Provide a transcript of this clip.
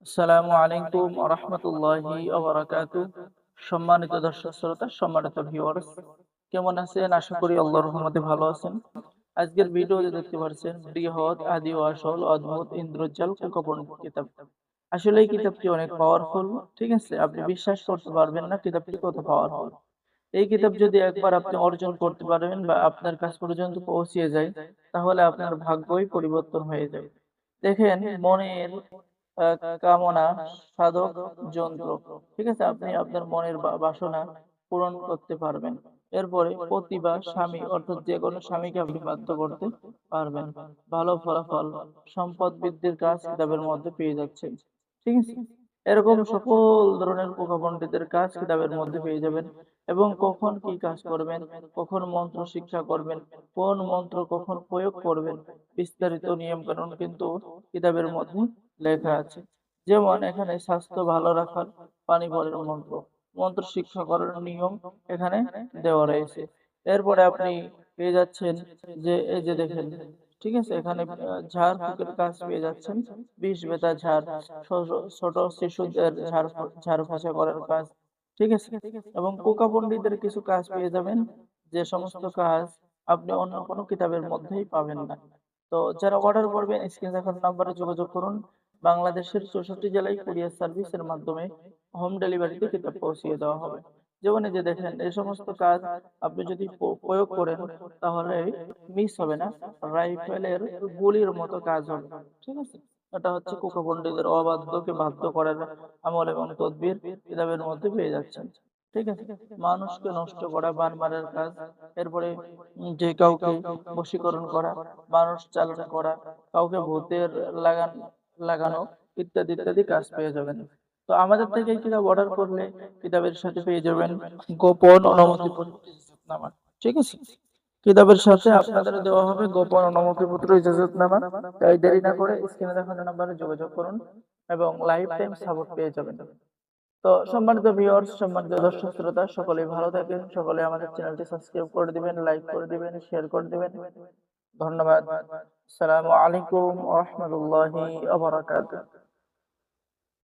আসসালামু আলাইকুম ওয়া রাহমাতুল্লাহি ওয়া বারাকাতুহু। সম্মানিত দর্শক শ্রোতা, সম্মানিত ভিউয়ার্স, কেমন আছেন? আশা করি আল্লাহর রহমতে ভালো আছেন। আজকের ভিডিওতে দেখতে পাচ্ছেন বৃহৎ আদি ও আসল অদ্ভুত ইন্দ্রজাল প্রজ্ঞাপন কিতাব। আসলে এই কিতাবটি অনেক পাওয়ারফুল। ঠিক আছে, আপনি বিশ্বাস করতে পারবেন না কিতাবটি কত পাওয়ারফুল। এই কিতাব যদি একবার আপনি অর্জন করতে পারেন বা আপনার কাছ পর্যন্ত পৌঁছিয়ে যায়, তাহলে আপনার ভাগ্যই পরিবর্তন হয়ে যায়। দেখেন, মনের কামনা সাধক যন্ত্র। ঠিক আছে, আপনি আপনার মনের বাসনা পূরণ করতে পারবেন। এরপরে প্রতিভা স্বামী, অর্থাৎ যে কোনো স্বামীকে আপনি বাধ্য করতে পারবেন। ভালো ফলাফল, সম্পদ বৃদ্ধির কাজ কিতাবের মধ্যে পেয়ে যাচ্ছেন। ঠিক আছে, এরকম সকল ধরনের প্রজ্ঞাপণ্ডিতের কাজ কিতাবের মধ্যে পেয়ে যাবেন। এবং কখন কি কাজ করবেন, কখন মন্ত্র শিক্ষা করবেন, কোন মন্ত্র কখন প্রয়োগ করবেন, বিস্তারিত নিয়ম কানুন কিন্তু কিতাবের মধ্যে লেখা আছে। যেমন এখানে স্বাস্থ্য ভালো রাখার পানি পরের মন্ত্র, মন্ত্র শিক্ষা করার নিয়ম এখানে দেওয়া রয়েছে। এরপরে আপনি পেয়ে যাচ্ছেন যে এই যে দেখেন, ঠিক আছে, এখানে ঝাড় ফুঁকের কাজ পেয়ে যাচ্ছেন। বিষ বেতা ঝাড়, ছোট শিশুদের ঝাড় ফাঁসা করার কাজ। ঠিক আছে, এবং কোকা পণ্ডিতের কিছু কাজ পেয়ে যাবেন, যে সমস্ত কাজ আপনি অন্য কোনো কিতাবের মধ্যেই পাবেন না। তো যারা অর্ডার করবেন, স্ক্রিনে দেখানো নাম্বারে যোগাযোগ করুন। বাংলাদেশের 64 জেলায় কুরিয়ার সার্ভিসের মাধ্যমে হোম ডেলিভারিতে কিতাব পৌঁছিয়ে দেওয়া হবে। যেমন এই যে দেখেন, এই সমস্ত কাজ আপনি যদি প্রয়োগ করেন, তাহলে মিস হবে না, রাইফেলের গুলির মতো কাজ হবে। ঠিক আছে, এটা হচ্ছে কোকা পণ্ডিতের অবাধ্যকে বাধ্য করার আমল এবং তদবির কিতাবের মধ্যে পেয়ে যাচ্ছেন। ঠিক আছে, মানুষকে নষ্ট করা, বান মারার কাজ, এরপরে যে কাউকে বশীকরণ করা, মানুষ চালান করা, কাউকে ভূতের লাগান লাগানো, ইত্যাদি ইত্যাদি কাজ পেয়ে যাবেন। তো আমাদের থেকে এই কিতাব অর্ডার করলে কিতাবের সাথে পেয়ে যাবেন গোপন অনুমতিপত্র ইজাজতনামা। ঠিক আছে, কিতাবের সাথে আপনাদের দেওয়া হবে গোপন অনুমতিপত্র ইজাজতনামা। তাই দেরি না করে স্ক্রিনে দেখানো নাম্বারে যোগাযোগ করুন এবং লাইফ টাইম সাপোর্ট পেয়ে যাবেন। তো সম্মানিত ভিউয়ার্স, সম্মানিত দর্শক শ্রোতা, সকলেই ভালো থাকেন, সকলে আমাদের চ্যানেলটি সাবস্ক্রাইব করে দিবেন, লাইক করে দিবেন, শেয়ার করে দিবেন। ধন্যবাদ। আসসালামু আলাইকুম ওয়া রাহমাতুল্লাহি ওয়া বারাকাতুহু।